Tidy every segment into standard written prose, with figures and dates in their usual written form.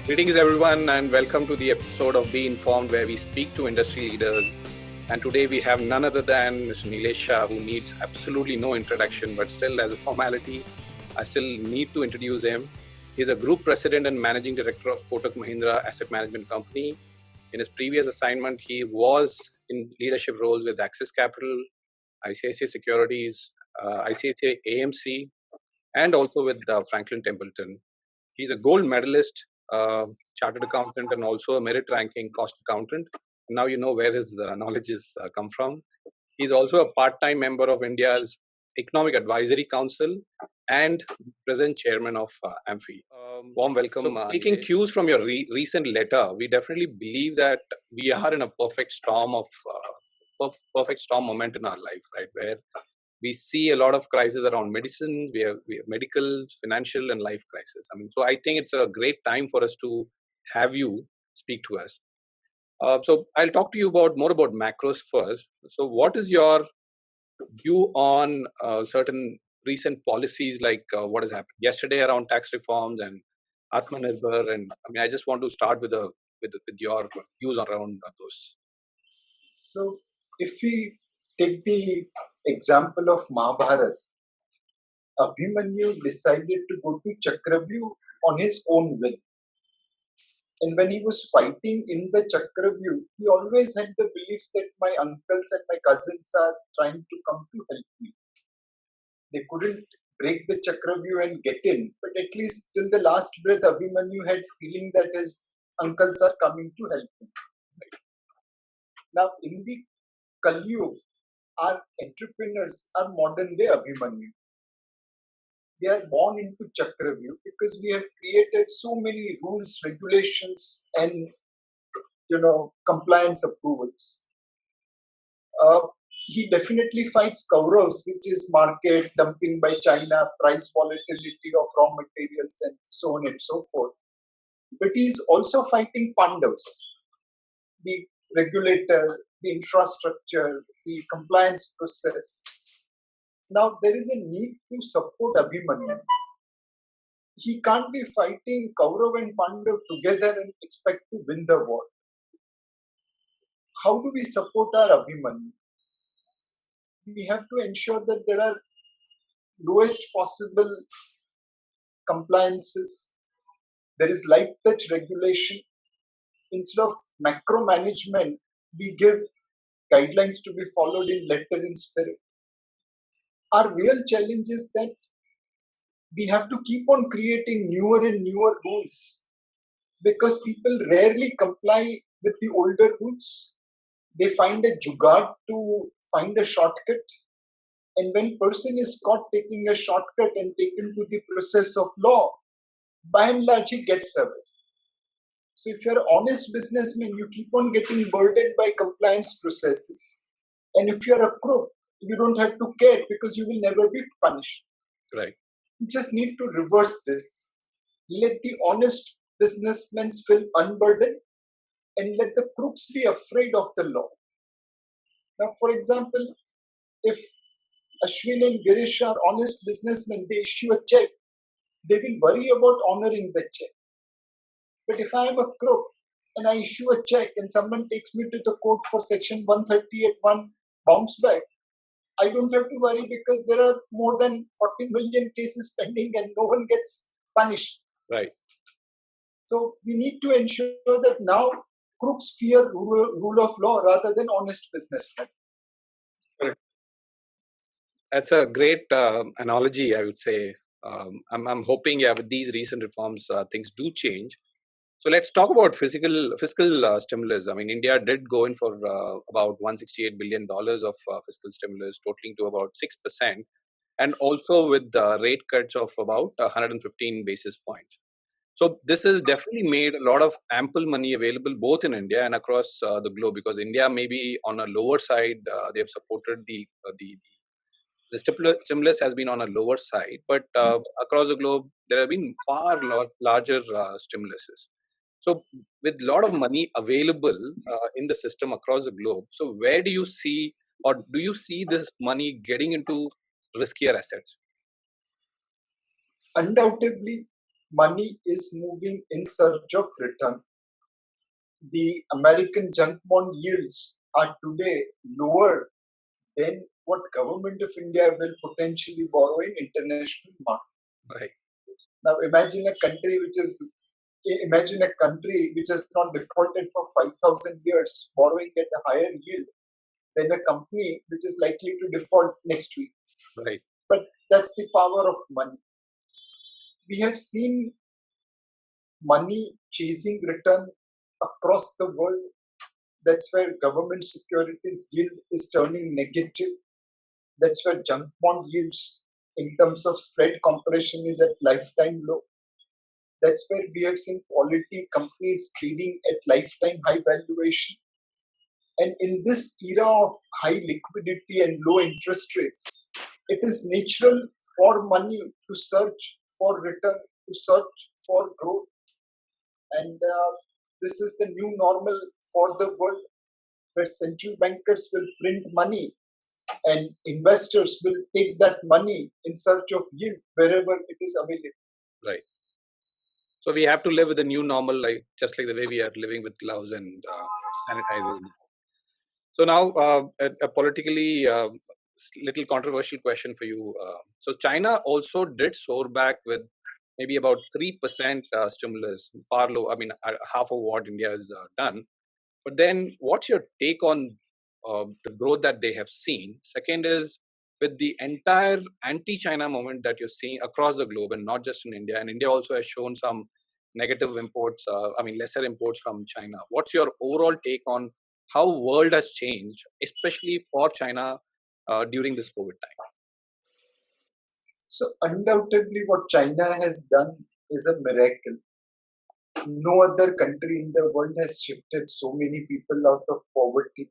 Greetings, everyone, and welcome to the episode of Be Informed, where we speak to industry leaders. And today we have none other than Mr. Nilesh Shah, who needs absolutely no introduction, but still, as a formality, I still need to introduce him. He's a group president and managing director of Kotak Mahindra Asset Management Company. In his previous assignment, he was in leadership roles with Axis Capital, ICICI Securities, ICICI AMC, and also with Franklin Templeton. He's a gold medalist, chartered accountant, and also a merit ranking cost accountant. Now you know where his knowledge is come from. He's also a part-time member of India's Economic Advisory Council and present chairman of AMFI. Warm welcome. So, taking cues from your recent letter, we definitely believe that we are in a perfect storm of perfect storm moment in our life, right? Where we see a lot of crises around medicine, we have medical, financial, and life crisis. I mean, so I think it's a great time for us to have you speak to us. So I'll talk to you more about macros first. So what is your view on certain recent policies, like what has happened yesterday around tax reforms and Atmanirbhar? And I mean, I just want to start with your views around those. So, if we take the example of Mahabharata, Abhimanyu decided to go to Chakravyuh on his own will. And when he was fighting in the Chakravyuh, he always had the belief that my uncles and my cousins are trying to come to help me. They couldn't break the Chakravyuh and get in, but at least till the last breath, Abhimanyu had feeling that his uncles are coming to help him. Now, in the Kali Yuga, our entrepreneurs are modern day Abhimanyu. They are born into Chakravyuh because we have created so many rules, regulations, and compliance approvals. He definitely fights Kauravas, which is market dumping by China, price volatility of raw materials, and so on and so forth. But he's also fighting Pandavas, the regulator, the infrastructure, the compliance process. Now, there is a need to support Abhimanyu. He can't be fighting Kaurav and Pandav together and expect to win the war. How do we support our Abhimanyu? We have to ensure that there are lowest possible compliances. There is light touch regulation. Instead of macro management, we give guidelines to be followed in letter and spirit. Our real challenge is that we have to keep on creating newer and newer rules because people rarely comply with the older rules. They find a jugaad to find a shortcut. And when person is caught taking a shortcut and taken to the process of law, by and large he gets away. So if you're an honest businessman, you keep on getting burdened by compliance processes. And if you're a crook, you don't have to care because you will never be punished. Right. You just need to reverse this. Let the honest businessmen feel unburdened and let the crooks be afraid of the law. Now, for example, if Ashwin and Girish are honest businessmen, they issue a check, they will worry about honoring the check. But if I am a crook and I issue a check and someone takes me to the court for section 138(1) bounce back, I don't have to worry because there are more than 40 million cases pending and no one gets punished. Right. So we need to ensure that now crooks fear rule of law rather than honest businessmen. That's a great analogy, I would say. I'm hoping, with these recent reforms, things do change. So let's talk about fiscal stimulus. I mean, India did go in for about $168 billion of fiscal stimulus, totaling to about 6%, and also with rate cuts of about 115 basis points. So this has definitely made a lot of ample money available both in India and across the globe, because India may be on a lower side. They have supported the stimulus has been on a lower side, but across the globe there have been far larger stimuluses. So with a lot of money available in the system across the globe, so where do you see, or do you see this money getting into riskier assets? Undoubtedly, money is moving in search of return. The American junk bond yields are today lower than what government of India will potentially borrow in international market. Right. Now imagine a country which has not defaulted for 5,000 years borrowing at a higher yield than a company which is likely to default next week. Right. But that's the power of money. We have seen money chasing return across the world. That's where government securities yield is turning negative. That's where junk bond yields in terms of spread compression is at lifetime low. That's where we have seen quality companies trading at lifetime high valuation. And in this era of high liquidity and low interest rates, it is natural for money to search for return, to search for growth. And this is the new normal for the world, where central bankers will print money and investors will take that money in search of yield wherever it is available. Right. So we have to live with the new normal, like just like the way we are living with gloves and sanitizers. So now, a politically little controversial question for you. So China also did soar back with maybe about 3% stimulus, far low. I mean, half of what India has done. But then, what's your take on the growth that they have seen? Second is with the entire anti-China movement that you're seeing across the globe, and not just in India. And India also has shown some negative imports. Lesser imports from China. What's your overall take on how world has changed, especially for China during this COVID time? So, undoubtedly, what China has done is a miracle. No other country in the world has shifted so many people out of poverty.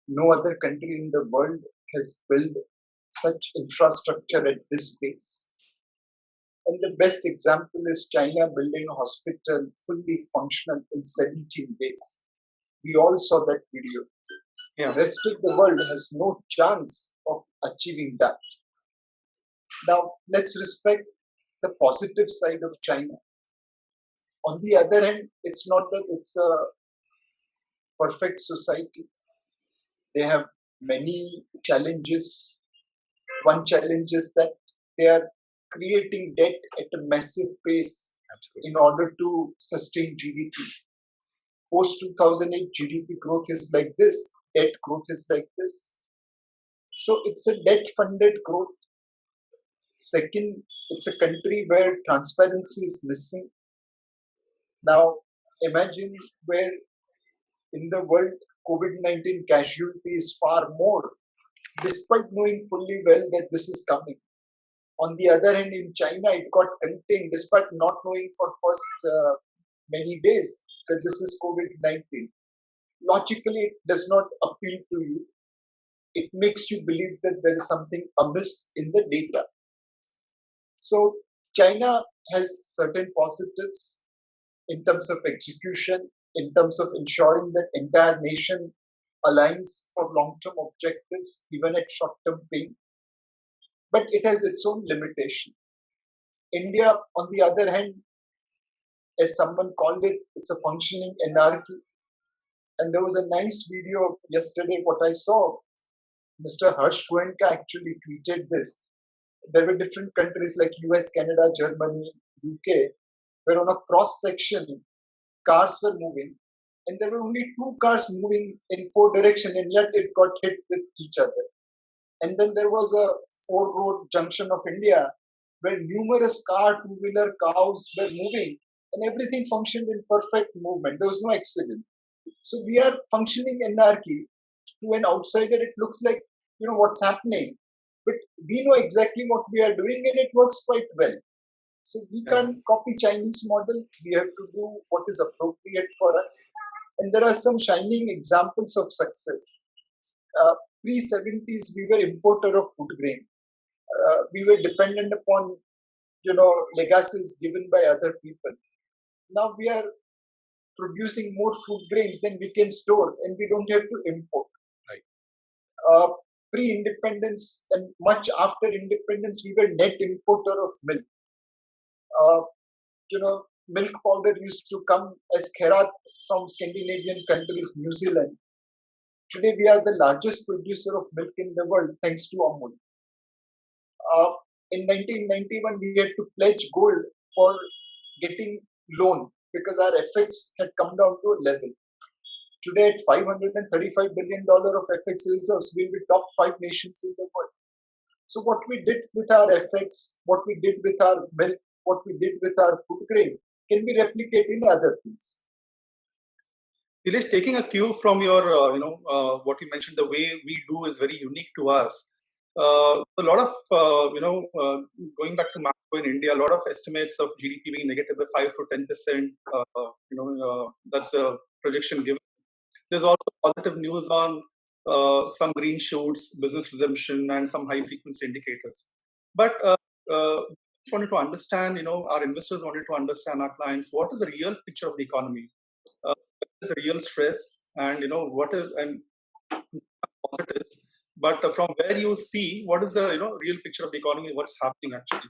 No other country in the world has built such infrastructure at this pace. And the best example is China building a hospital fully functional in 17 days. We all saw that video. Yeah. The rest of the world has no chance of achieving that. Now, let's respect the positive side of China. On the other hand, it's not that it's a perfect society. They have many challenges. One challenge is that they are creating debt at a massive pace in order to sustain GDP. Post 2008 GDP growth is like this, debt growth is like this. So it's a debt funded growth. Second, it's a country where transparency is missing. Now, imagine where in the world COVID-19 casualty is far more, despite knowing fully well that this is coming. On the other hand, in China, it got contained despite not knowing for first many days that this is COVID-19. Logically, it does not appeal to you. It makes you believe that there is something amiss in the data. So China has certain positives in terms of execution, in terms of ensuring that entire nation aligns for long-term objectives, even at short-term pain. But it has its own limitation. India, on the other hand, as someone called it, it's a functioning anarchy. And there was a nice video yesterday, what I saw, Mr. Harsh Goenka actually tweeted this. There were different countries like US, Canada, Germany, UK, where on a cross section, cars were moving, and there were only two cars moving in four directions, and yet it got hit with each other. And then there was a four-road junction of India where numerous two-wheeler cows were moving, and everything functioned in perfect movement. There was no accident. So we are functioning anarchy. To an outsider, it looks like what's happening, but we know exactly what we are doing, and it works quite well. So we can't copy Chinese model. We have to do what is appropriate for us. And there are some shining examples of success. Pre-70s, we were importer of food grain. We were dependent upon, legacies given by other people. Now we are producing more food grains than we can store, and we don't have to import. Right. Pre-independence and much after independence, we were net importer of milk. milk powder used to come as kherat from Scandinavian countries, New Zealand. Today, we are the largest producer of milk in the world thanks to Amul. In 1991, we had to pledge gold for getting loan because our FX had come down to a level. Today, at $535 billion of FX reserves, we'll be top 5 nations in the world. So what we did with our FX, what we did with our milk, what we did with our food grain can be replicated in other things. Nilesh, taking a cue from your, what you mentioned, the way we do is very unique to us. A lot of, going back to macro in India, a lot of estimates of GDP being negative by 5 to 10%. That's a projection given. There's also positive news on some green shoots, business resumption, and some high frequency indicators. But just wanted to understand, our investors wanted to understand, our clients, what is the real picture of the economy? What is the real stress, and what is and positives. But from where you see, what is the real picture of the economy? What's happening actually?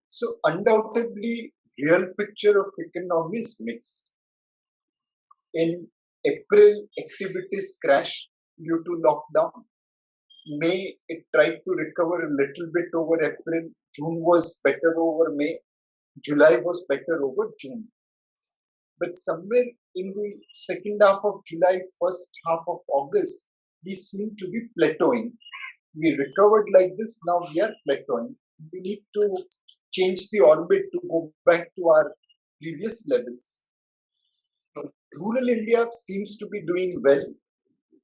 So undoubtedly, real picture of economy is mixed. In April, activities crashed due to lockdown. May, it tried to recover a little bit over April. June was better over May. July was better over June. But somewhere in the second half of July, first half of August, we seem to be plateauing. We recovered like this, now we are plateauing. We need to change the orbit to go back to our previous levels. Rural India seems to be doing well.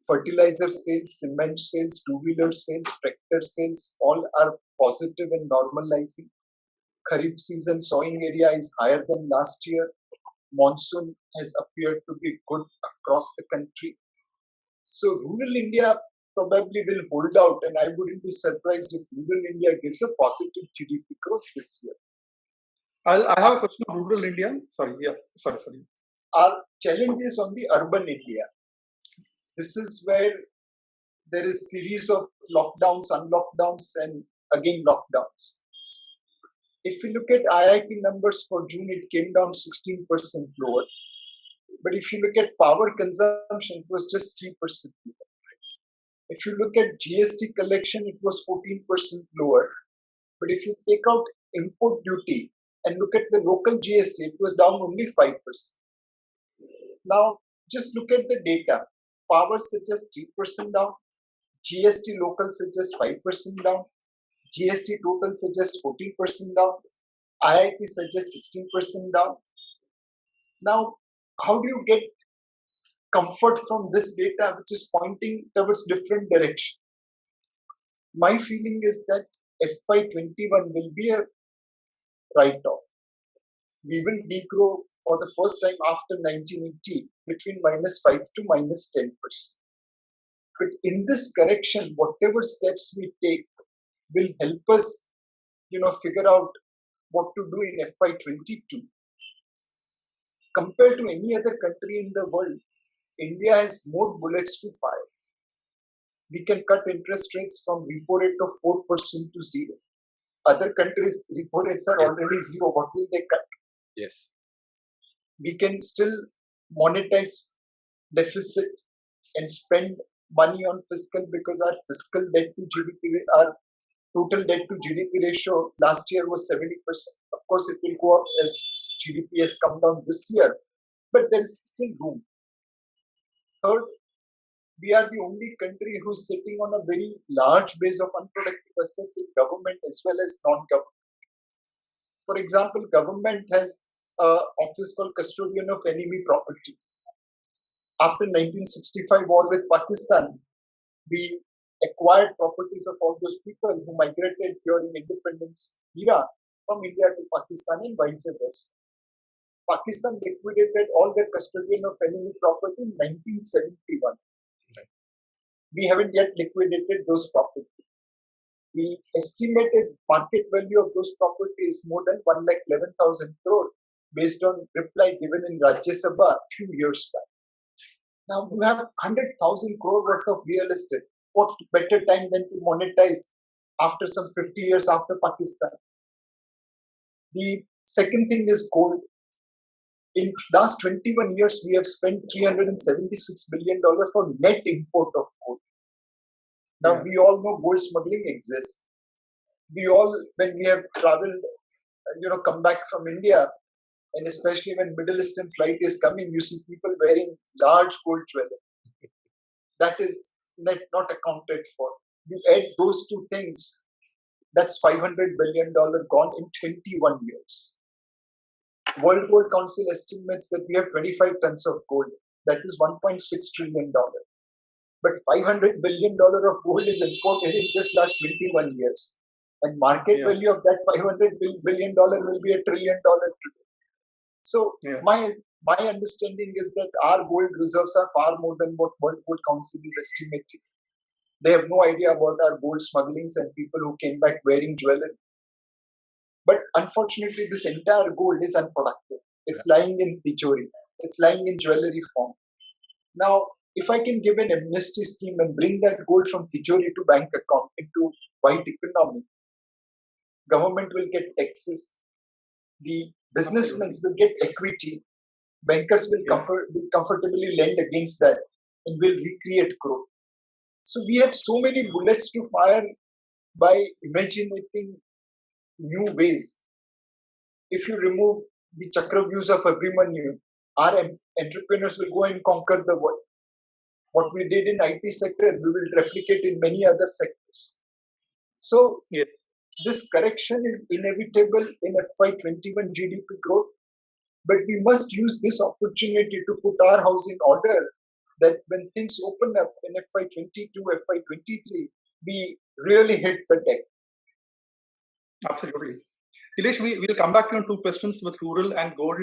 Fertilizer sales, cement sales, two-wheeler sales, tractor sales, all are positive and normalizing. Kharif season sowing area is higher than last year. Monsoon has appeared to be good across the country. So rural India probably will hold out, and I wouldn't be surprised if rural India gives a positive GDP growth this year. I have a question on rural India. Sorry. Our challenge is on the urban India. This is where there is series of lockdowns, unlockdowns, and again lockdowns. If you look at IIP numbers for June, it came down 16% lower. But if you look at power consumption, it was just 3% lower. If you look at GST collection, it was 14% lower. But if you take out import duty and look at the local GST, it was down only 5%. Now, just look at the data. Power suggests 3% down. GST local suggests 5% down. GST total suggests 14% down. IIP suggests 16% down. Now, how do you get comfort from this data, which is pointing towards different direction? My feeling is that FY21 will be a write-off. We will degrow for the first time after 1980 between -5 to -10%. But in this correction, whatever steps we take will help us, figure out what to do in FY22. Compared to any other country in the world, India has more bullets to fire. We can cut interest rates from repo rate of 4% to 0. Other countries' repo rates are already 0. What will they cut? Yes. We can still monetize deficit and spend money on fiscal because our fiscal debt to GDP, our total debt to GDP ratio last year was 70%. Of course, it will go up as GDP has come down this year, but there is still room. Third, we are the only country who's sitting on a very large base of unproductive assets in government as well as non-government. For example, government has an office called Custodian of Enemy Property. After 1965 war with Pakistan, we acquired properties of all those people who migrated during independence era from India to Pakistan and vice versa. Pakistan liquidated all their custodian of enemy property in 1971. Right. We haven't yet liquidated those properties. The estimated market value of those properties is more than 1,11,000 crore based on reply given in Rajya Sabha a few years back. Now you have 100,000 crore worth of real estate. What better time than to monetize after some 50 years after Pakistan? The Second thing is gold. In last 21 years, we have spent $376 billion for net import of gold. Now, we all know gold smuggling exists. We all, when we have traveled, come back from India, and especially when Middle Eastern flight is coming, you see people wearing large gold jewelry. That is not accounted for. You add those two things, that's $500 billion gone in 21 years. World Gold Council estimates that we have 25 tons of gold. That is $1.6 trillion. But $500 billion of gold is imported in just last 21 years. And market value of that $500 billion will be $1 trillion today. So my understanding is that our gold reserves are far more than what World Gold Council is estimating. They have no idea about our gold smugglings and people who came back wearing jewelry. But unfortunately, this entire gold is unproductive. It's lying in tijori. It's lying in jewelry form. Now, if I can give an amnesty scheme and bring that gold from tijori to bank account into white economy, government will get taxes. The businessmen will get equity. Bankers will comfortably lend against that and will recreate growth. So we have so many bullets to fire by imagining new ways. If you remove the Chakravyus of Abhimanyu, our entrepreneurs will go and conquer the world. What we did in IT sector, we will replicate in many other sectors. So this correction is inevitable in FY21 GDP growth, but we must use this opportunity to put our house in order that when things open up in FY22, FY23, we really hit the deck. Absolutely. Nilesh, we'll come back to two questions with rural and gold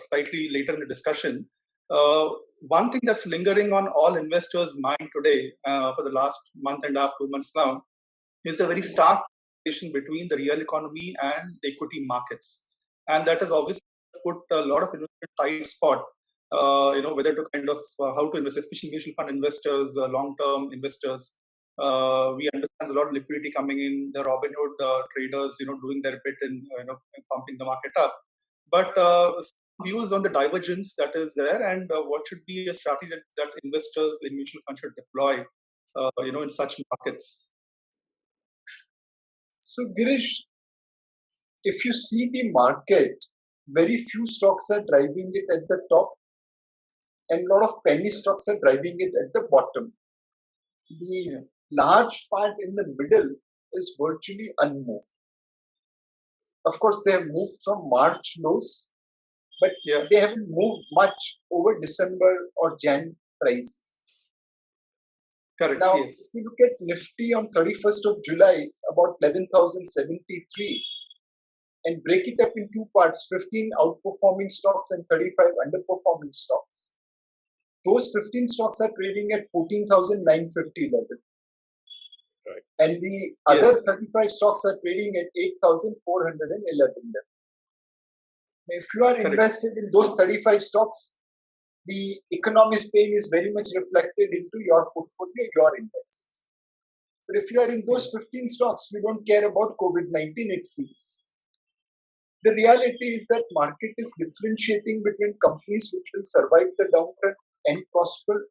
slightly later in the discussion. One thing that's lingering on all investors' mind today for the last month and a half, 2 months now, is a very stark relation between the real economy and the equity markets. And that has obviously put a lot of investors in a tight spot, whether to kind of how to invest, especially mutual fund investors, long-term investors. We understand there's a lot of liquidity coming in. The Robinhood traders, doing their bit in, pumping the market up. But some views on the divergence that is there, and what should be a strategy that investors in mutual funds should deploy, in such markets. So, Girish, if you see the market, very few stocks are driving it at the top, and a lot of penny stocks are driving it at the bottom. The large part in the middle is virtually unmoved. Of course, they have moved from March lows, but they haven't moved much over December or Jan prices. Correct. Now, if you look at Nifty on 31st of July, about 11,073, and break it up in two parts, 15 outperforming stocks and 35 underperforming stocks. Those 15 stocks are trading at 14,950 level. Right. And the other 35 stocks are trading at 8,411 level. If you are invested in those 35 stocks, the economy's pain is very much reflected into your portfolio, your index. But if you are in those 15 stocks, we don't care about COVID-19, it seems. The reality is that market is differentiating between companies which will survive the downturn and prosper,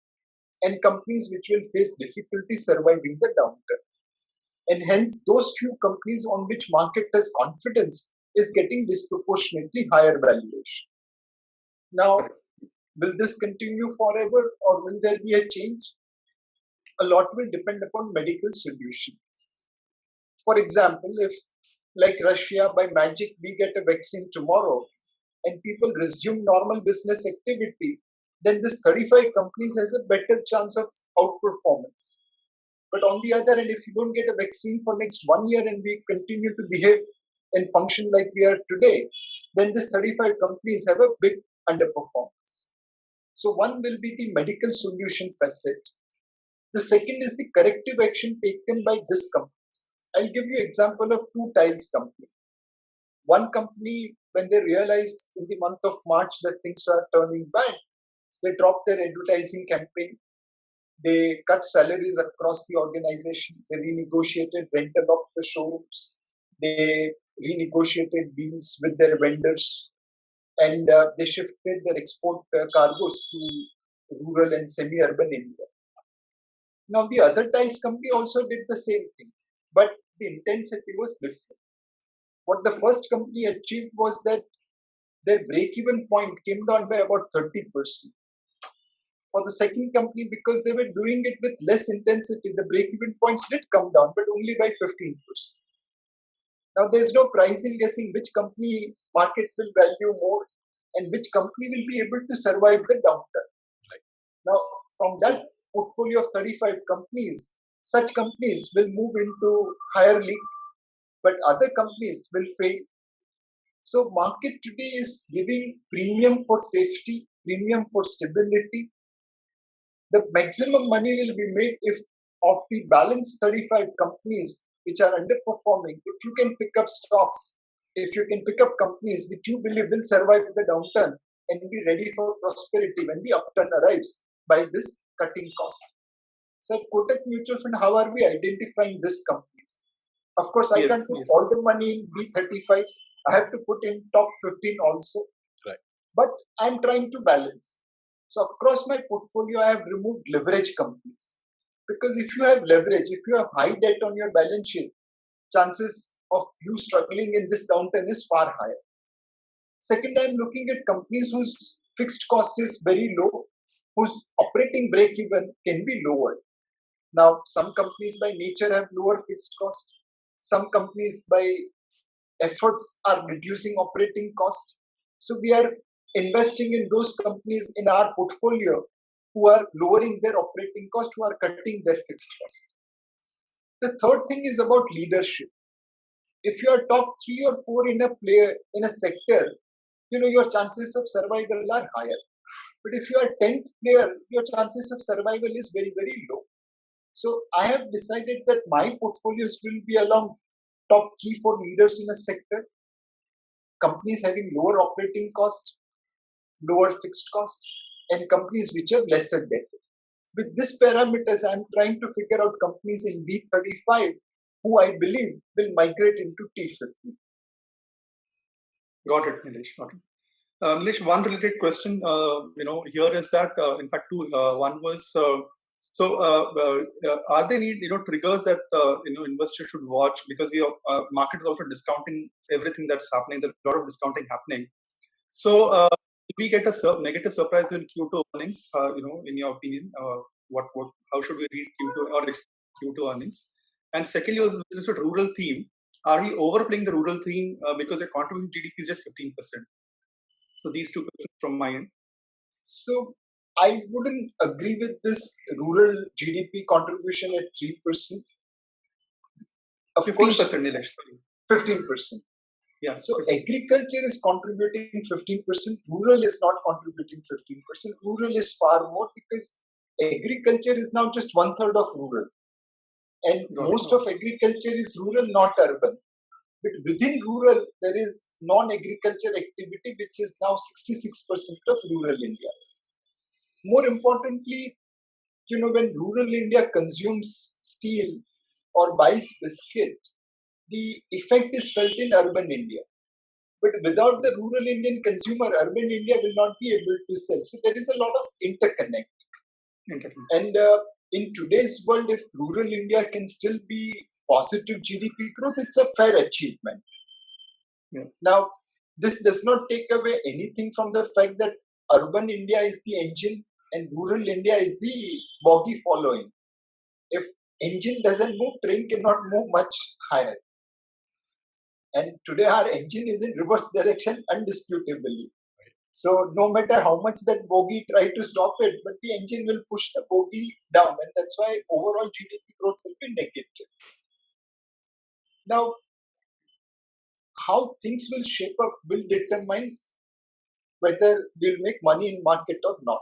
and companies which will face difficulty surviving the downturn. And hence, those few companies on which market has confidence is getting disproportionately higher valuation. Now, will this continue forever, or will there be a change? A lot will depend upon medical solutions. For example, if like Russia, by magic, we get a vaccine tomorrow and people resume normal business activity, then this 35 companies has a better chance of outperformance. But on the other hand, if you don't get a vaccine for next 1 year and we continue to behave and function like we are today, then this 35 companies have a big underperformance. So one will be the medical solution facet. The second is the corrective action taken by this company. I'll give you example of two tiles company. One company, when they realized in the month of March that things are turning bad, they dropped their advertising campaign. They cut salaries across the organization. They renegotiated rental of the showrooms. They renegotiated deals with their vendors, and they shifted their export cargoes to rural and semi-urban India. Now, the other tiles company also did the same thing, but the intensity was different. What the first company achieved was that their break-even point came down by about 30%. For the second company, because they were doing it with less intensity, the break-even points did come down, but only by 15%. Now, there's no pricing guessing which company market will value more and which company will be able to survive the downturn. Right. Now, from that portfolio of 35 companies, such companies will move into higher league, but other companies will fail. So, market today is giving premium for safety, premium for stability. The maximum money will be made if of the balance 35 companies which are underperforming, if you can pick up stocks, if you can pick up companies which you believe will survive the downturn and be ready for prosperity when the upturn arrives by this cutting cost. So at Kotak Mutual Fund, how are we identifying these companies? Of course, I can't put all the money in B35s. I have to put in top 15 also. Right. But I'm trying to balance. So across my portfolio, I have removed leverage companies. Because if you have leverage, if you have high debt on your balance sheet, chances of you struggling in this downturn is far higher. Second, I'm looking at companies whose fixed cost is very low, whose operating break even can be lowered. Now, some companies by nature have lower fixed cost. Some companies by efforts are reducing operating cost. So we are investing in those companies in our portfolio who are lowering their operating cost, who are cutting their fixed cost. The third thing is about leadership. If you are top 3 or 4 in a sector, your chances of survival are higher. But if you are 10th player, your chances of survival is very, very low. So I have decided that my portfolios will be along top 3, 4 leaders in a sector, companies having lower operating cost, lower fixed cost, and companies which have lesser debt. With these parameters, I'm trying to figure out companies in B35 who I believe will migrate into T50. Got it, Nilesh. Got it. Nilesh, one related question, here is that, in fact, two. One was, are there any, triggers that, investors should watch, because market is also discounting everything that's happening. There's a lot of discounting happening. So, if we get a negative surprise in Q2 earnings, in your opinion, how should we read Q2 or Q2 earnings? And secondly, was with respect to rural theme. Are we overplaying the rural theme because the contribution GDP is just 15%? So these two questions from my end. So I wouldn't agree with this rural GDP contribution at 3%. Of 15%, Nilesh. 15%. Yeah. So agriculture is contributing 15%. Rural is not contributing 15%. Rural is far more because agriculture is now just 1/3 of rural. And most of agriculture is rural, not urban. But within rural, there is non-agriculture activity, which is now 66% of rural India. More importantly, when rural India consumes steel or buys biscuit, the effect is felt in urban India. But without the rural Indian consumer, urban India will not be able to sell. So there is a lot of interconnect. And in today's world, if rural India can still be positive GDP growth, it's a fair achievement. Yeah. Now, this does not take away anything from the fact that urban India is the engine and rural India is the bogey following. If engine doesn't move, train cannot move much higher. And today our engine is in reverse direction undisputably. So no matter how much that bogey try to stop it, but the engine will push the bogey down, and that's why overall GDP growth will be negative. Now, how things will shape up will determine whether we'll make money in market or not.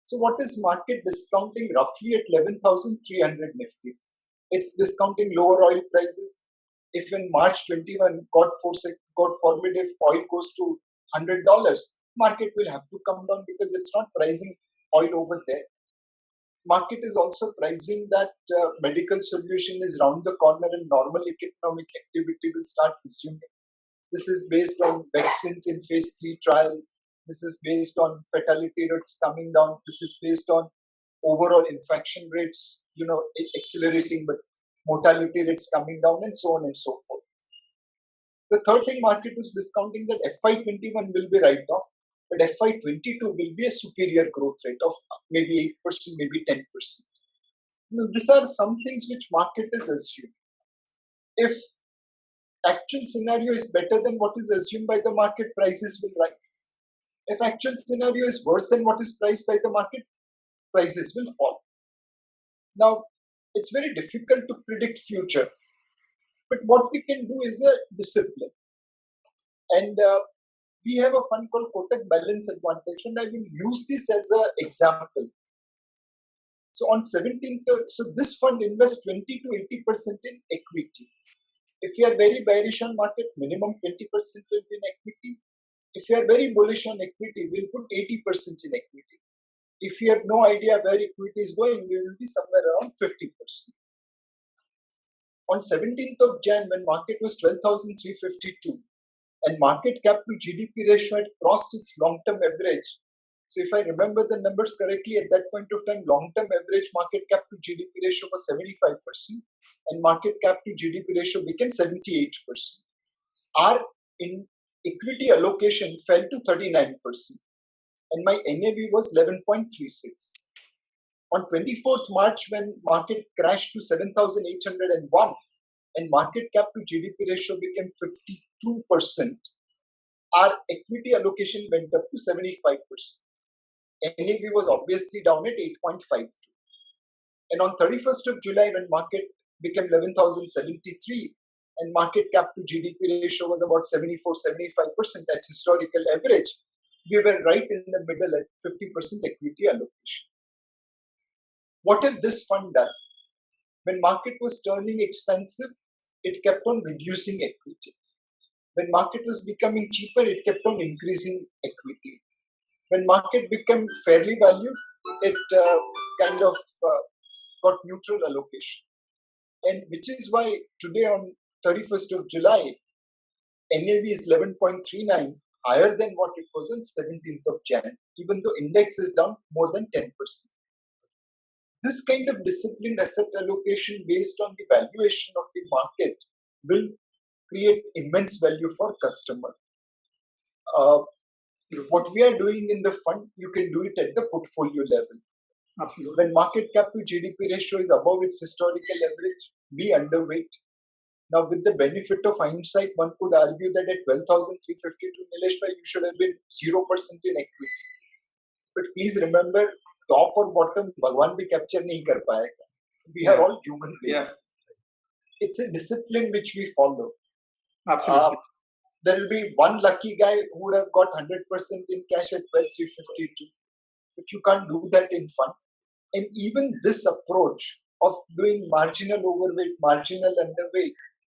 So what is market discounting roughly at 11,300 Nifty? It's discounting lower oil prices. If in March 21, God forbid, if oil goes to $100, market will have to come down because it's not pricing oil over there. Market is also pricing that medical solution is round the corner and normal economic activity will start resuming. This is based on vaccines in phase 3 trial. This is based on fatality rates coming down. This is based on overall infection rates, accelerating, but mortality rates coming down, and so on and so forth. The third thing market is discounting that FY21 will be write-off, but FY22 will be a superior growth rate of maybe 8%, maybe 10%. These are some things which market is assumed. If actual scenario is better than what is assumed by the market, prices will rise. If actual scenario is worse than what is priced by the market, prices will fall. Now, it's very difficult to predict future, but what we can do is a discipline. And we have a fund called Kotak Balance Advantage, and I will use this as an example. So on 17th, so this fund invests 20 to 80% in equity. If you are very bearish on market, minimum 20% will be in equity. If you are very bullish on equity, we'll put 80% in equity. If you have no idea where equity is going, we will be somewhere around 50%. On 17th of Jan, when market was 12,352 and market cap to GDP ratio had crossed its long-term average. So if I remember the numbers correctly, at that point of time, long-term average market cap to GDP ratio was 75% and market cap to GDP ratio became 78%. Our equity allocation fell to 39% and my NAV was 11.36. On 24th March, when market crashed to 7,801 and market cap to GDP ratio became 52%, our equity allocation went up to 75%. NAV was obviously down at 8.52. And on 31st of July, when market became 11,073 and market cap to GDP ratio was about 74-75% at historical average, we were right in the middle at 50% equity allocation. What had this fund done? When market was turning expensive, it kept on reducing equity. When market was becoming cheaper, it kept on increasing equity. When market became fairly valued, it kind of got neutral allocation. And which is why today on 31st of July, NAV is 11.39, higher than what it was on 17th of Jan, even though index is down more than 10%. This kind of disciplined asset allocation based on the valuation of the market will create immense value for customer. What we are doing in the fund, you can do it at the portfolio level. Absolutely. When market cap to GDP ratio is above its historical average, be underweight. Now, with the benefit of hindsight, one could argue that at 12,352, Nilesh bhai, you should have been 0% in equity. But please remember, top or bottom, Bhagwan bhi capture nahi kar payega. We are all human beings. It's a discipline which we follow. Absolutely. There will be one lucky guy who would have got 100% in cash at 12,352. But you can't do that in fund. And even this approach of doing marginal overweight, marginal underweight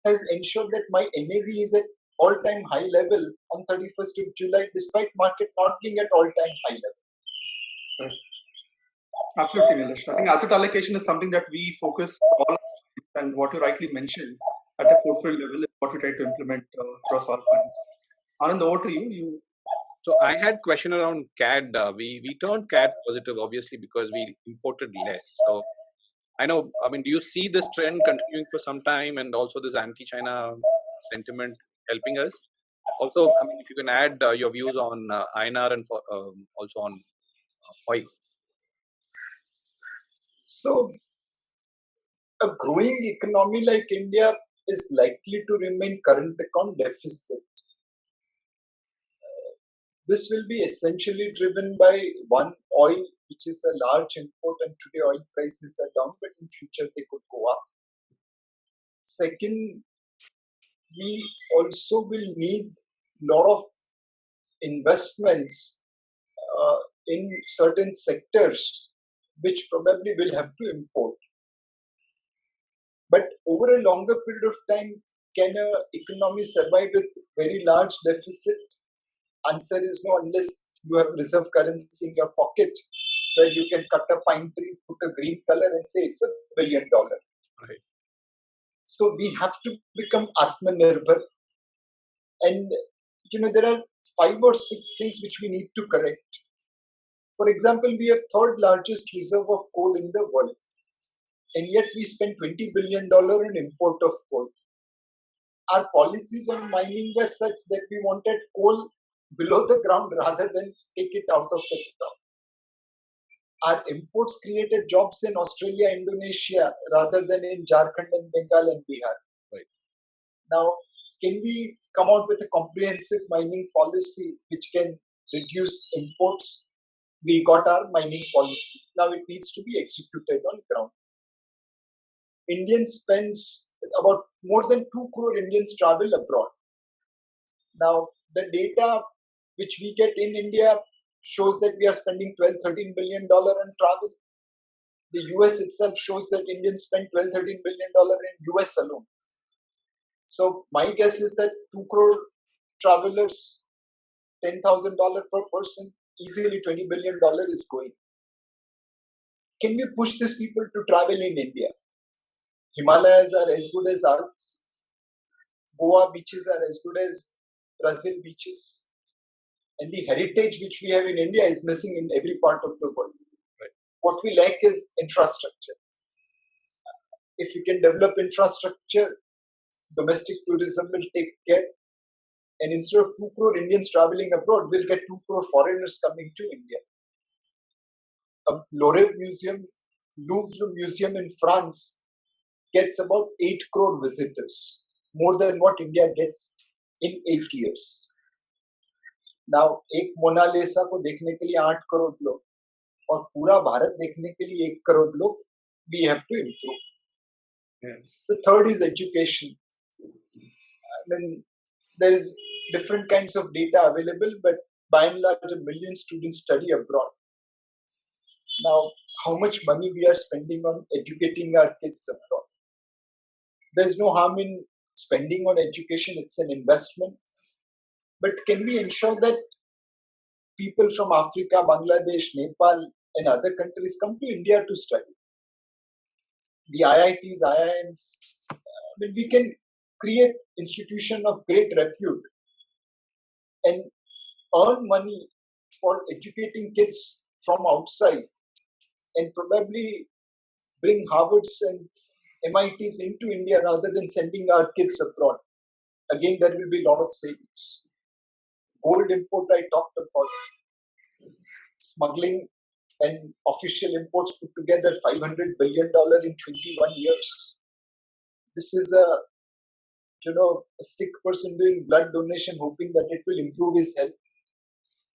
has ensured that my NAV is at all-time high level on 31st of July, despite market not being at all-time high level. Right. Absolutely, Nilesh. I think asset allocation is something that we focus on, and what you rightly mentioned at a portfolio level is what we try to implement across all funds. Anand, over to you. So I had question around CAD. We turned CAD positive, obviously, because we imported less. So I know, do you see this trend continuing for some time, and also this anti-China sentiment helping us? Also, if you can add your views on INR and also on oil. So a growing economy like India is likely to remain current account deficit. This will be essentially driven by one, oil, which is a large import, and today oil prices are down, but in future they could go up. Second, we also will need a lot of investments in certain sectors, which probably will have to import. But over a longer period of time, can an economy survive with very large deficit? Answer is no, unless you have reserve currency in your pocket where you can cut a pine tree, put a green color and say it's $1 billion. Right. So we have to become Atmanirbhar. And there are 5 or 6 things which we need to correct. For example, we have third largest reserve of coal in the world, and yet we spend $20 billion on import of coal. Our policies on mining were such that we wanted coal below the ground rather than take it out of the ground. Our imports created jobs in Australia, Indonesia, rather than in Jharkhand and Bengal and Bihar. Right. Now, can we come out with a comprehensive mining policy which can reduce imports? We got our mining policy. Now it needs to be executed on ground. Indians spends about more than 2 crore Indians travel abroad. Now the data which we get in India shows that we are spending $12-13 billion on travel. The US itself shows that Indians spend $12-13 billion in US alone. So my guess is that 2 crore travelers, $10,000 per person, easily $20 billion is going. Can we push these people to travel in India? Himalayas are as good as Alps. Goa beaches are as good as Brazil beaches. And the heritage which we have in India is missing in every part of the world. Right. What we lack is infrastructure. If we can develop infrastructure, domestic tourism will take care. And instead of 2 crore Indians traveling abroad, we'll get 2 crore foreigners coming to India. A Louvre Museum in France gets about 8 crore visitors, more than what India gets in 8 years. Now, एक Mona Lisa को देखने के लिए 8 करोड़ लोग और पूरा भारत देखने के लिए 1 करोड़ लोग, we have to improve. Yes. The third is education. I mean, there is different kinds of data available, but by and large, 1 million students study abroad. Now, how much money we are spending on educating our kids abroad? There's no harm in spending on education, it's an investment. But can we ensure that people from Africa, Bangladesh, Nepal, and other countries come to India to study? The IITs, IIMs, we can create institution of great repute and earn money for educating kids from outside and probably bring Harvards and MITs into India rather than sending our kids abroad. Again, there will be a lot of savings. Gold import I talked about. Smuggling and official imports put together $500 billion in 21 years. This is a sick person doing blood donation hoping that it will improve his health.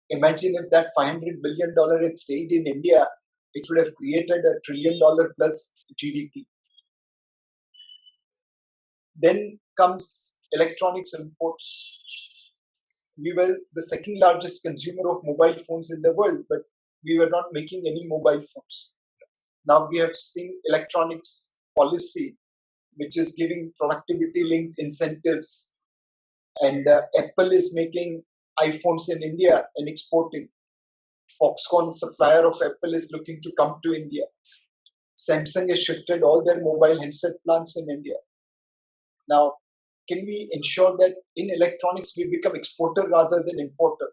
Imagine if that $500 billion had stayed in India, it would have created $1 trillion plus GDP. Then comes electronics imports. We were the second largest consumer of mobile phones in the world, but we were not making any mobile phones. Now we have seen electronics policy, which is giving productivity-linked incentives. And Apple is making iPhones in India and exporting. Foxconn, supplier of Apple, is looking to come to India. Samsung has shifted all their mobile handset plants in India. Now, can we ensure that in electronics we become exporter rather than importer?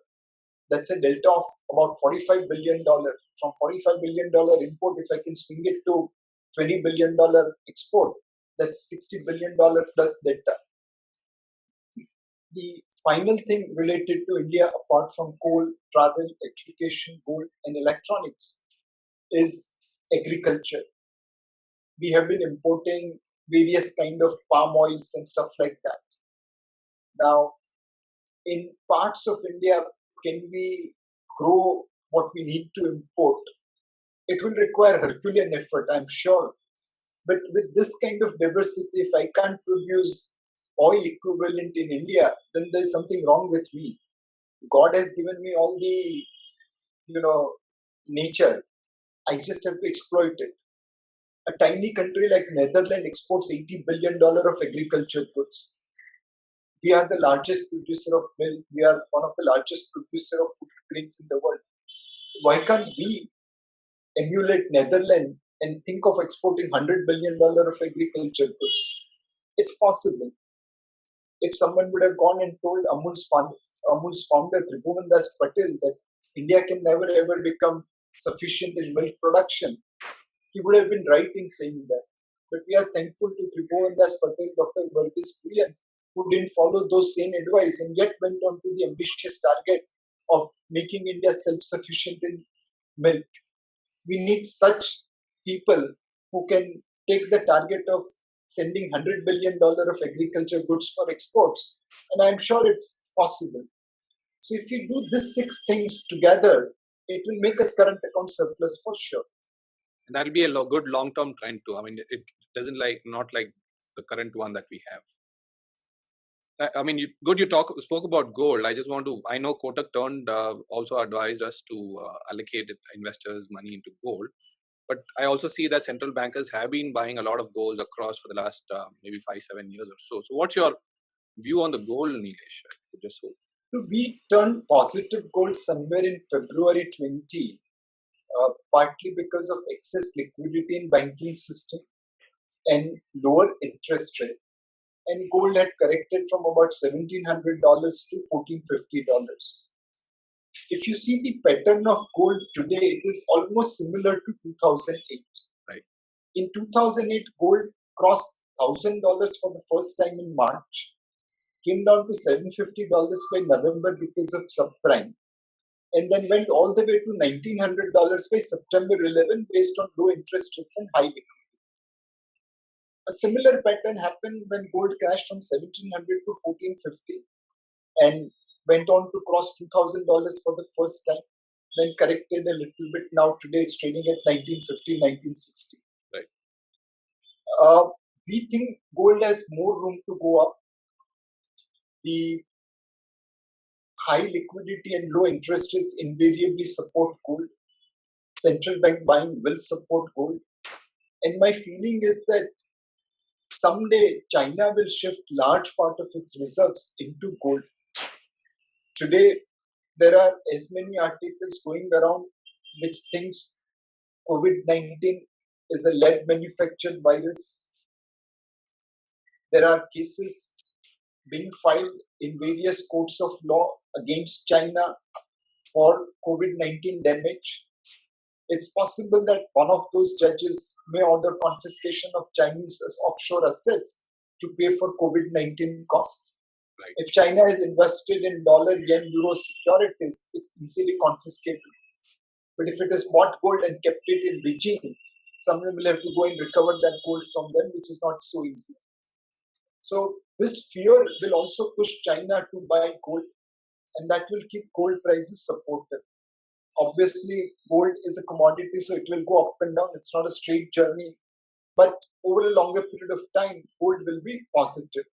That's a delta of about $45 billion. From $45 billion import, if I can swing it to $20 billion export, that's $60 billion plus delta. The final thing related to India, apart from coal, travel, education, gold, and electronics, is agriculture. We have been importing various kind of palm oils and stuff like that. Now, in parts of India, can we grow what we need to import? It will require Herculean effort, I'm sure. But with this kind of diversity, if I can't produce oil equivalent in India, then there's something wrong with me. God has given me all the, nature. I just have to exploit it. A tiny country like Netherlands exports $80 billion of agriculture goods. We are the largest producer of milk. We are one of the largest producer of food grains in the world. Why can't we emulate Netherlands and think of exporting $100 billion of agriculture goods? It's possible. If someone would have gone and told Amul's founder Tribhuvan Das Patel that India can never ever become sufficient in milk production, he would have been right in saying that. But we are thankful to Tribhuvan Das Patel, Dr. Verghese Kurian, who didn't follow those same advice and yet went on to the ambitious target of making India self-sufficient in milk. We need such people who can take the target of sending $100 billion of agriculture goods for exports. And I'm sure it's possible. So if we do these 6 things together, it will make us current account surplus for sure. And that'll be a good long-term trend too. I mean, it doesn't not like the current one that we have. I mean, you spoke about gold. I know Kotak also advised us to allocate investors' money into gold. But I also see that central bankers have been buying a lot of gold across for the last maybe 5-7 years or so. So what's your view on the gold, Nilesh? So we turned positive gold somewhere in February 20, partly because of excess liquidity in banking system and lower interest rate. And gold had corrected from about $1,700 to $1,450. If you see the pattern of gold today, it is almost similar to 2008. Right. In 2008, gold crossed $1,000 for the first time in March, came down to $750 by November because of subprime, and then went all the way to $1,900 by September 11 based on low interest rates and high liquidity. A similar pattern happened when gold crashed from $1,700 to $1,450 and went on to cross $2,000 for the first time, then corrected a little bit. Now today it's trading at $1,950, $1,960. Right. We think gold has more room to go up. The high liquidity and low interest rates invariably support gold. Central bank buying will support gold. And my feeling is that someday China will shift large part of its reserves into gold. Today, there are as many articles going around which thinks COVID-19 is a lead manufactured virus. There are cases being filed in various courts of law against China for COVID-19 damage. It's possible that one of those judges may order confiscation of Chinese offshore assets to pay for COVID-19 costs. Right. If China is invested in dollar, yen, euro securities, it's easily confiscated. But if it is bought gold and kept it in Beijing, someone will have to go and recover that gold from them, which is not so easy. So this fear will also push China to buy gold, and that will keep gold prices supported. Obviously, gold is a commodity, so it will go up and down. It's not a straight journey. But over a longer period of time, gold will be positive.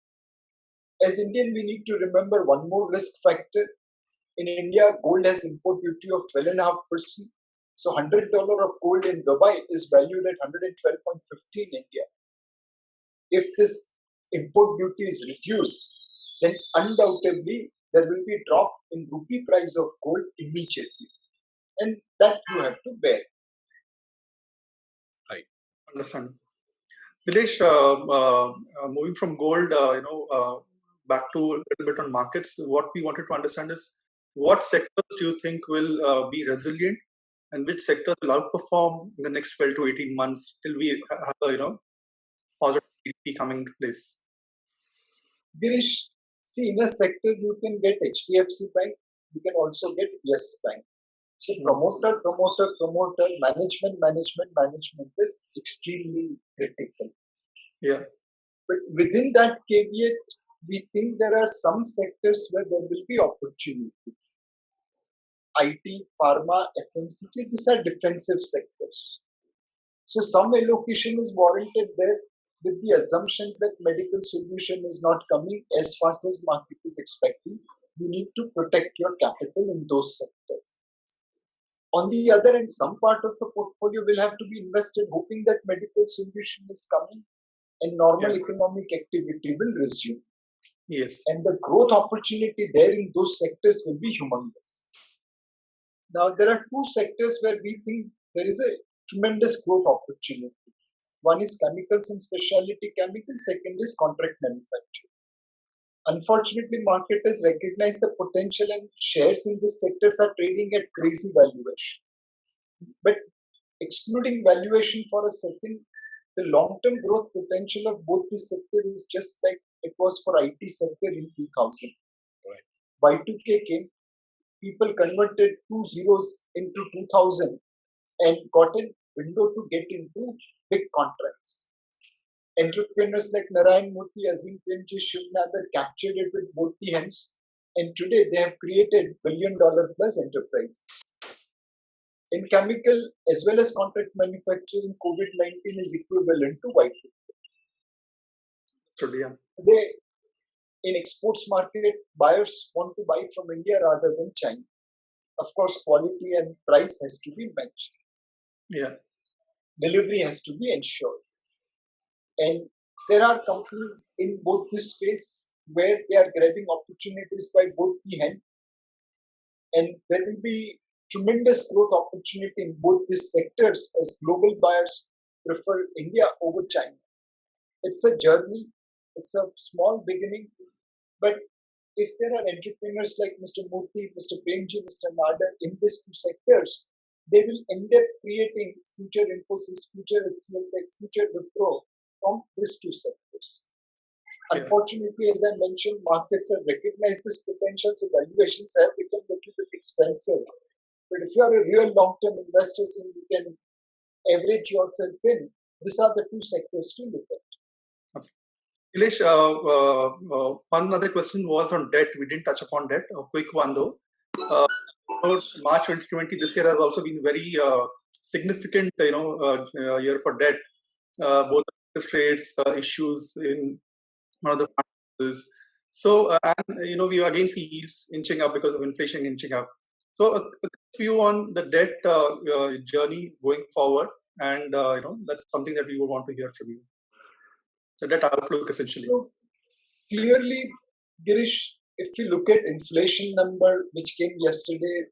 As Indian, we need to remember one more risk factor. In India, gold has import duty of 12.5%. So $100 of gold in Dubai is valued at 112.50 in India. If this import duty is reduced, then undoubtedly there will be a drop in rupee price of gold immediately. And that you have to bear. Right. Understand. Nilesh, moving from gold, back to a little bit on markets, what we wanted to understand is what sectors do you think will be resilient and which sectors will outperform in the next 12 to 18 months till we have a, positive GDP coming into place? Girish, see, in a sector you can get HDFC Bank, you can also get Yes Bank. So promoter, management is extremely critical. Yeah. But within that caveat, we think there are some sectors where there will be opportunity. IT, pharma, FMCG, these are defensive sectors. So some allocation is warranted there with the assumptions that medical solution is not coming as fast as market is expecting. You need to protect your capital in those sectors. On the other hand, some part of the portfolio will have to be invested hoping that medical solution is coming and normal economic activity will resume. Yes. And the growth opportunity there in those sectors will be humongous. Now, there are two sectors where we think there is a tremendous growth opportunity. One is chemicals and specialty chemicals, second is contract manufacturing. Unfortunately, market has recognized the potential and shares in this sectors are trading at crazy valuation. But excluding valuation for a second, the long-term growth potential of both these sectors is just like it was for IT sector in 2000. Right. Y2K came, people converted two zeros into 2000 and got a window to get into big contracts. Entrepreneurs like Narayan Murthy, Azim Premji, Shiv Nadar captured it with both the hands, and today they have created billion-dollar plus enterprise. In chemical as well as contract manufacturing, COVID-19 is equivalent to Y2K. Today, in exports market, buyers want to buy from India rather than China. Of course, quality and price has to be matched. Yeah. Delivery has to be ensured. And there are companies in both this space where they are grabbing opportunities by both the hand. And there will be tremendous growth opportunity in both these sectors as global buyers prefer India over China. It's a journey. It's a small beginning. But if there are entrepreneurs like Mr. Murthy, Mr. Premji, Mr. Nadar in these two sectors, they will end up creating future Infosys, future HCL Tech, future Wipro from these two sectors. Yeah. Unfortunately, as I mentioned, markets have recognized this potential, so valuations have become a little bit expensive. But if you are a real long-term investor and you can average yourself in, these are the two sectors to look at. Okay. Nilesh, one other question was on debt. We didn't touch upon debt. A quick one though. March 2020, this year has also been very significant, year for debt. Both interest rates, issues in one of the funds. So, and we again see yields inching up because of inflation inching up. So, a view on the debt journey going forward, and that's something that we would want to hear from you. The debt outlook, essentially. So, clearly, Girish, if you look at inflation number which came yesterday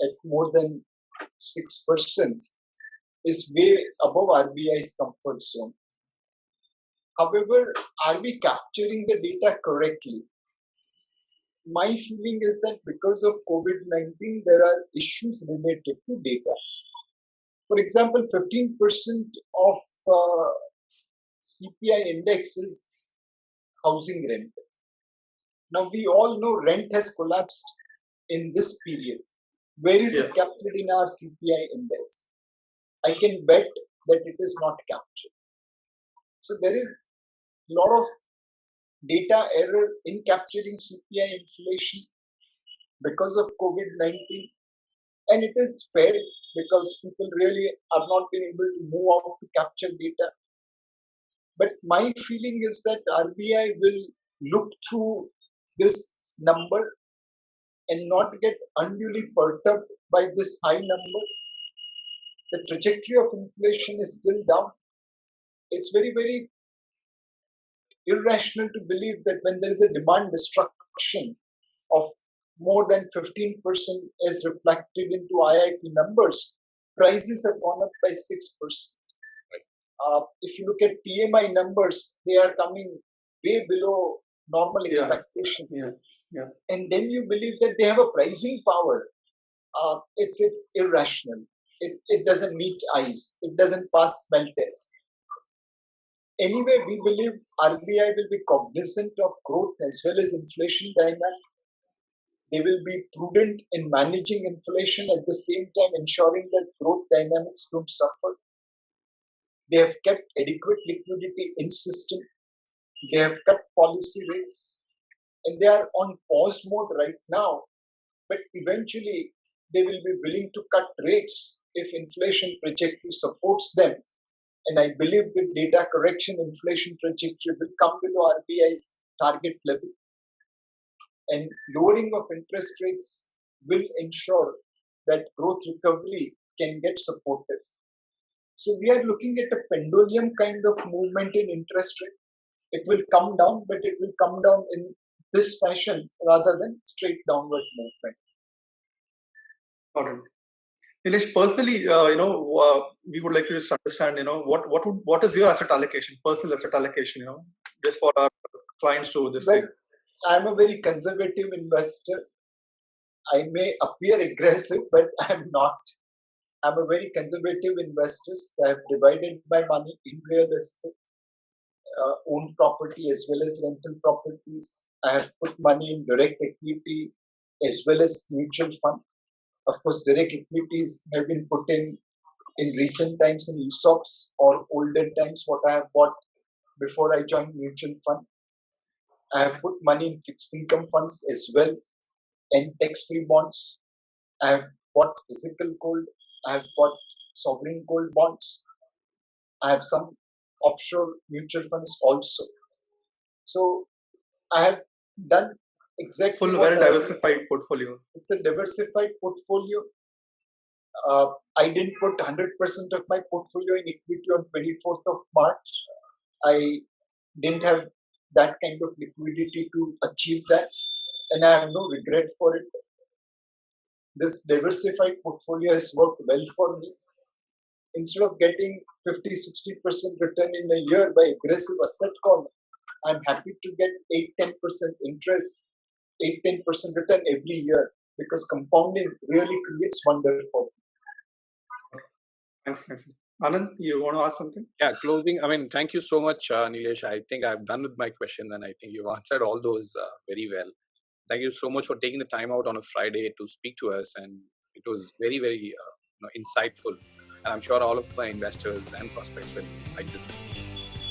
at more than 6%, is way above RBI's comfort zone. However, are we capturing the data correctly? My feeling is that because of COVID-19, there are issues related to data. For example, 15% of CPI index is housing rent. Now, we all know rent has collapsed in this period. Where is it captured in our CPI index? I can bet that it is not captured. So there is a lot of data error in capturing CPI inflation because of COVID-19. And it is fair because people really are not being able to move out to capture data. But my feeling is that RBI will look through this number and not get unduly perturbed by this high number. The trajectory of inflation is still down. It's very, very irrational to believe that when there is a demand destruction of more than 15% as reflected into IIP numbers, prices have gone up by 6%. If you look at PMI numbers, they are coming way below normal expectation. And then you believe that they have a pricing power. It's irrational. It doesn't meet eyes. It doesn't pass smell test. Anyway, we believe RBI will be cognizant of growth as well as inflation dynamic. They will be prudent in managing inflation at the same time ensuring that growth dynamics don't suffer. They have kept adequate liquidity in system. They have cut policy rates. And they are on pause mode right now. But eventually, they will be willing to cut rates if inflation trajectory supports them. And I believe with data correction, inflation trajectory will come below RBI's target level. And lowering of interest rates will ensure that growth recovery can get supported. So we are looking at a pendulum kind of movement in interest rate. It will come down, but it will come down in this fashion rather than straight downward movement. Got it. Nilesh, personally, we would like to just understand, what is your asset allocation, personal asset allocation, just for our clients to this thing? I'm a very conservative investor. I may appear aggressive, but I'm not. I'm a very conservative investor. So I have divided my money in real estate, owned property as well as rental properties. I have put money in direct equity as well as mutual fund. Of course, direct equities have been put in recent times in ESOPs or older times, what I have bought before I joined mutual fund. I have put money in fixed income funds as well and tax-free bonds. I have bought physical gold. I have bought sovereign gold bonds. I have some offshore mutual funds also. So I have done exactly Full, what well diversified portfolio. It's a diversified portfolio. I didn't put 100% of my portfolio in equity on 24th of March. I didn't have that kind of liquidity to achieve that, and I have no regret for it. This diversified portfolio has worked well for me. Instead of getting 50-60% return in a year by aggressive asset calling, I'm happy to get 8-10% interest, 8-10% return every year, because compounding really creates wonder for me. Thanks. Anand, you want to ask something? Yeah, closing. I mean, thank you so much, Nilesh. I think I've done with my question, and I think you've answered all those very well. Thank you so much for taking the time out on a Friday to speak to us, and it was very, very insightful. And I'm sure all of my investors and prospects will like this.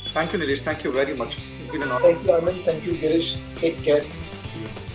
Thank you, Nilesh. Thank you very much. It's been an honor. Thank you, Anand. Thank you, Girish. Take care.